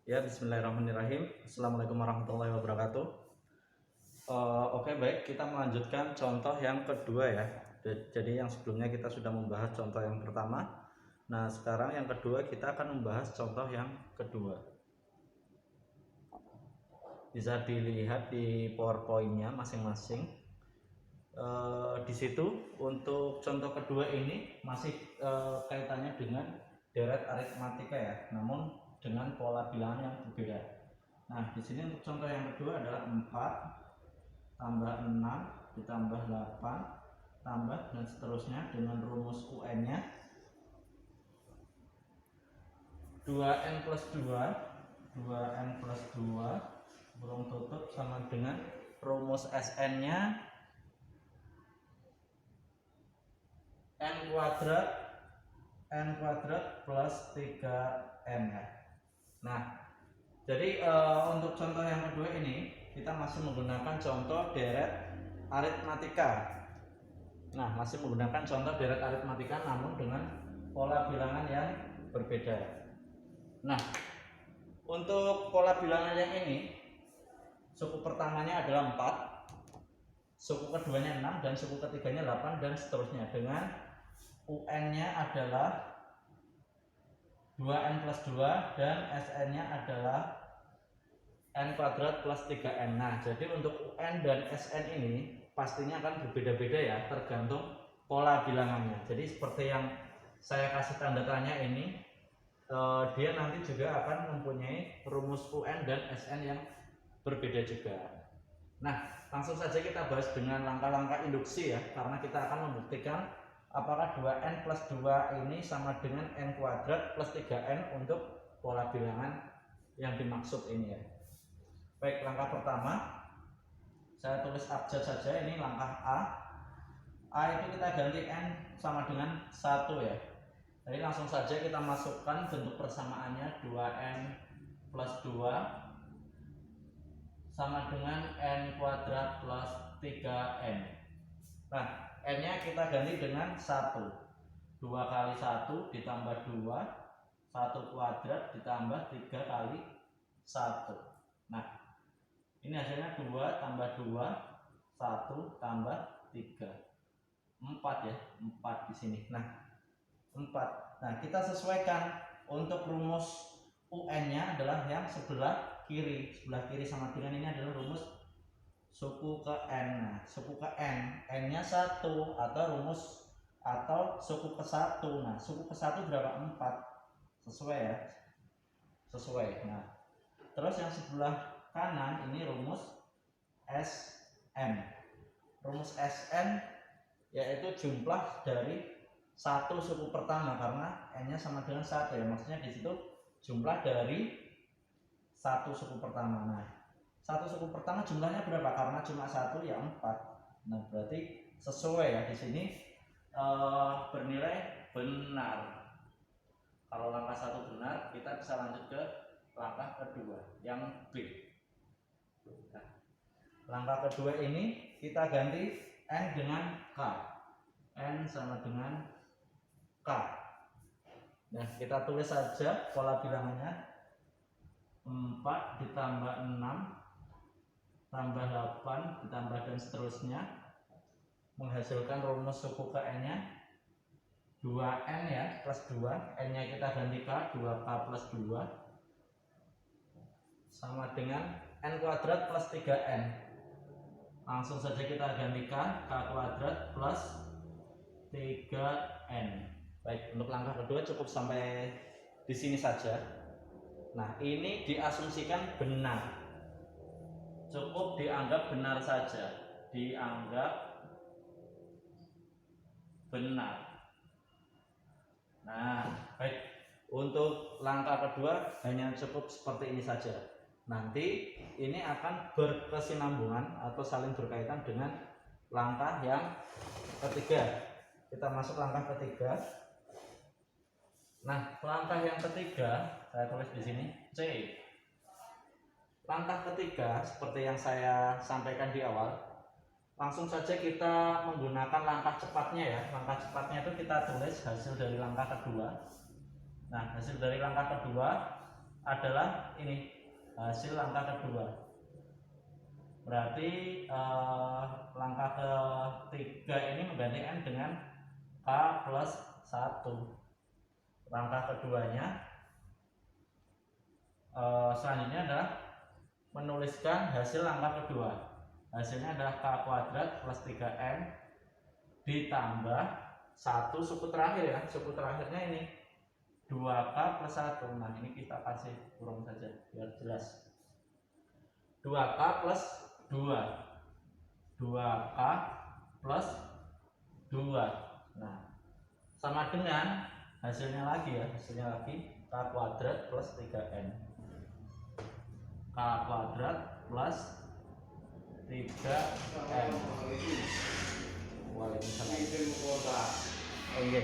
Ya, bismillahirrahmanirrahim. Assalamualaikum warahmatullahi wabarakatuh. Oke, baik, kita melanjutkan contoh yang kedua ya. Jadi yang sebelumnya kita sudah membahas contoh yang pertama. Nah, sekarang yang kedua kita akan membahas contoh yang kedua. Bisa dilihat di PowerPoint-nya masing-masing. Di situ untuk contoh kedua ini masih kaitannya dengan deret aritmatika ya, namun dengan pola bilangan yang berbeda. Nah, di sini untuk contoh yang kedua adalah 4 tambah 6 ditambah 8 tambah dan seterusnya dengan rumus UN-nya 2n plus 2 burung tutup sama dengan rumus SN-nya n kuadrat plus 3n ya. Nah, jadi untuk contoh yang kedua ini kita masih menggunakan contoh deret aritmatika. Nah, masih menggunakan contoh deret aritmatika namun dengan pola bilangan yang berbeda. Nah, untuk pola bilangan yang ini suku pertamanya adalah 4, suku keduanya 6 dan suku ketiganya 8 dan seterusnya dengan UN-nya adalah 2n plus 2 dan SN-nya adalah n kuadrat plus 3n. Nah, jadi untuk UN dan SN ini pastinya akan berbeda-beda ya, tergantung pola bilangannya. Jadi seperti yang saya kasih tanda tanya ini, dia nanti juga akan mempunyai rumus UN dan SN yang berbeda juga. Nah, langsung saja kita bahas dengan langkah-langkah induksi ya, karena kita akan membuktikan apakah 2n plus 2 ini sama dengan n kuadrat plus 3n untuk pola bilangan yang dimaksud ini ya. Baik, langkah pertama saya tulis abjad saja, ini langkah A. A itu kita ganti n sama dengan 1 ya. Jadi langsung saja kita masukkan bentuk persamaannya 2n plus 2 sama dengan n kuadrat plus 3n. Nah, n-nya kita ganti dengan 1. 2 kali 1 ditambah 2, 1 kuadrat ditambah 3 kali 1. Nah, ini hasilnya 2 tambah 2, 1 tambah 3. 4 ya, 4 di sini. Nah, 4. Nah, kita sesuaikan untuk rumus UN-nya adalah yang sebelah kiri. Sebelah kiri sama dengan ini adalah rumus suku ke n. Nah, suku ke n, n-nya 1 atau rumus atau suku ke 1. Nah, suku ke 1 berapa? 4. Sesuai ya. Sesuai. Nah, terus yang sebelah kanan ini rumus SN. Rumus SN yaitu jumlah dari satu suku pertama karena n-nya sama dengan 1 ya. Maksudnya di situ jumlah dari satu suku pertama. Nah, satu suku pertama jumlahnya berapa? Karena cuma 1 ya 4. Nah, berarti sesuai ya di sini bernilai benar. Kalau langkah 1 benar, kita bisa lanjut ke langkah kedua yang B. Nah, langkah kedua ini kita ganti n dengan k. N sama dengan k. Nah, kita tulis saja pola bilangannya 4 ditambah 6 tambah 8 ditambah dan seterusnya menghasilkan rumus suku ke n-nya 2n ya plus 2, n-nya kita ganti k, 2k plus 2 sama dengan n kuadrat plus 3n. Langsung saja kita ganti k kuadrat plus 3n. Baik, untuk langkah kedua cukup sampai di sini saja. Nah, ini diasumsikan benar. Cukup dianggap benar saja. Dianggap benar. Nah, baik. Untuk langkah kedua hanya cukup seperti ini saja. Nanti ini akan berkesinambungan atau saling berkaitan dengan langkah yang ketiga. Kita masuk langkah ketiga. Nah, langkah yang ketiga saya tulis di sini C. Langkah ketiga seperti yang saya sampaikan di awal, langsung saja kita menggunakan langkah cepatnya ya. Langkah cepatnya itu kita tulis hasil dari langkah kedua. Nah, hasil dari langkah kedua adalah ini hasil langkah kedua. Berarti langkah ketiga ini mengganti N dengan K plus 1. Langkah keduanya selanjutnya adalah menuliskan hasil langkah kedua. Hasilnya adalah K kuadrat plus 3N ditambah 1 suku terakhir ya. Suku terakhirnya ini 2K plus 1. Nah ini kita kasih kurung saja biar jelas. 2K plus 2 2K plus 2. Nah sama dengan hasilnya lagi ya, hasilnya lagi K kuadrat plus 3N K kuadrat plus 3N. Waalaikumsalam. Oke.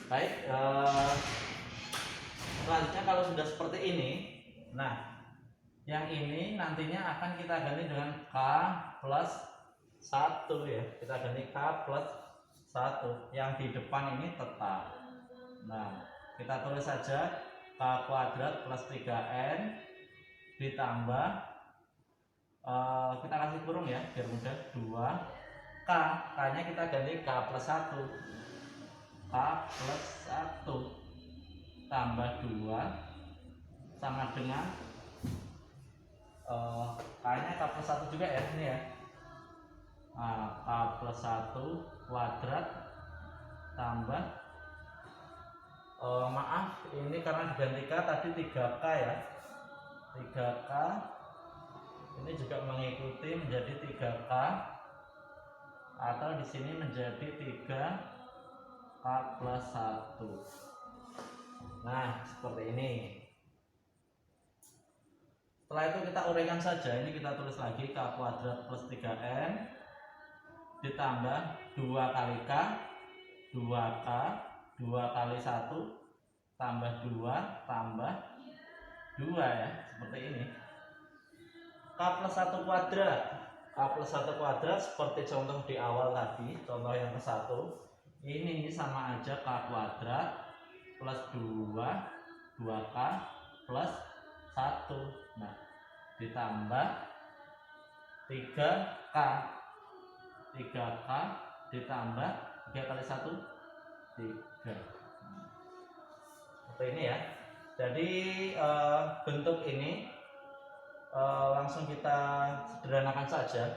Baik, selanjutnya kalau sudah seperti ini, nah yang ini nantinya akan kita ganti dengan K plus 1 ya. Kita ganti K plus 1. Yang di depan ini tetap. Nah, kita tulis saja K kuadrat plus 3N ditambah kita kasih kurung ya biar mudah, 2K. K nya kita ganti K plus 1. K plus 1 tambah 2 sama dengan K nya K plus 1 juga ya ini ya. Nah, K plus 1 kuadrat tambah maaf ini karena diganti K tadi 3K ya. 3K ini juga mengikuti menjadi 3K atau di sini menjadi 3K plus 1. Nah seperti ini. Setelah itu kita uraikan saja. Ini kita tulis lagi K kuadrat plus 3N ditambah 2 kali K 2K 2 kali 1 tambah 2 tambah 2 ya, seperti ini. K plus 1 kuadrat. K plus 1 kuadrat seperti contoh di awal tadi, contoh yang ke-1. Ini sama aja K kuadrat plus 2 2K plus 1. Nah, ditambah 3K 3K ditambah 3 kali 1 3. Seperti ini ya. Jadi bentuk ini langsung kita sederhanakan saja.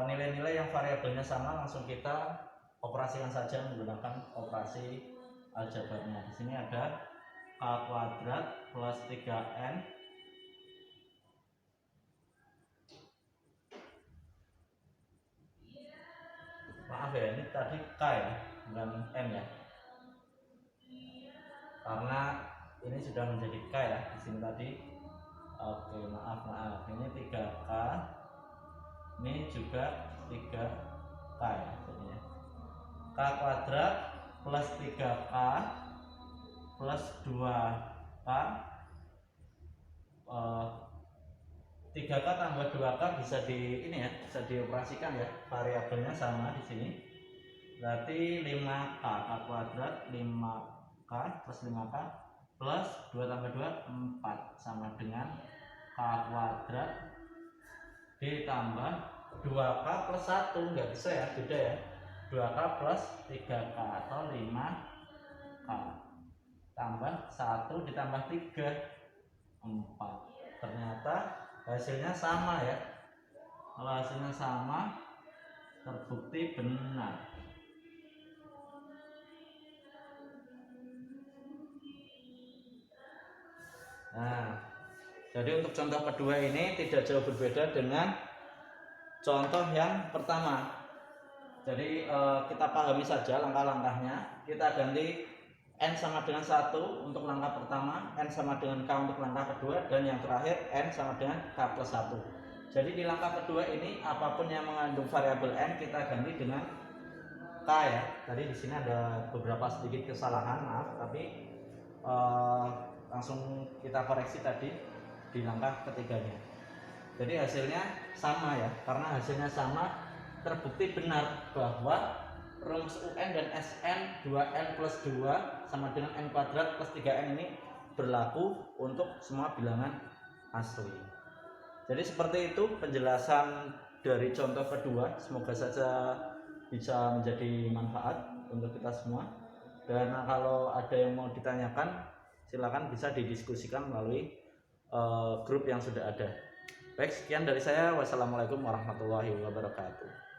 Nilai-nilai yang variabelnya sama langsung kita operasikan saja menggunakan operasi aljabarnya. Di sini ada K kuadrat plus 3N maaf ya, ini tadi K ya, bukan N ya, karena ini sudah menjadi K ya di sini tadi. Oke, maaf ini 3K, ini juga 3K ya jadinya. K kuadrat plus 3K plus 2K 3K tambah 2K bisa di ini ya, bisa dioperasikan ya, variabelnya sama di sini. Berarti 5K, K kuadrat 5K plus 5K plus 2 tambah 2 4 sama dengan K kuadrat ditambah 2K plus 1, nggak bisa ya, beda ya. 2K plus 3K atau 5K tambah 1 ditambah 3 4. Ternyata hasilnya sama ya. Kalau hasilnya sama terbukti benar. Nah, jadi untuk contoh kedua ini tidak jauh berbeda dengan contoh yang pertama. Jadi kita pahami saja langkah-langkahnya. Kita ganti N sama dengan 1 untuk langkah pertama, N sama dengan K untuk langkah kedua, dan yang terakhir N sama dengan K plus 1. Jadi di langkah kedua ini apapun yang mengandung variabel N kita ganti dengan K ya. Tadi di sini ada beberapa sedikit kesalahan, maaf, tapi langsung kita koreksi tadi di langkah ketiganya. Jadi hasilnya sama ya, karena hasilnya sama terbukti benar bahwa rumus UN dan SN 2N plus 2 sama dengan N kuadrat plus 3N ini berlaku untuk semua bilangan asli. Jadi seperti itu penjelasan dari contoh kedua, semoga saja bisa menjadi manfaat untuk kita semua. Dan kalau ada yang mau ditanyakan, silakan bisa didiskusikan melalui grup yang sudah ada. Baik, sekian dari saya. Wassalamualaikum warahmatullahi wabarakatuh.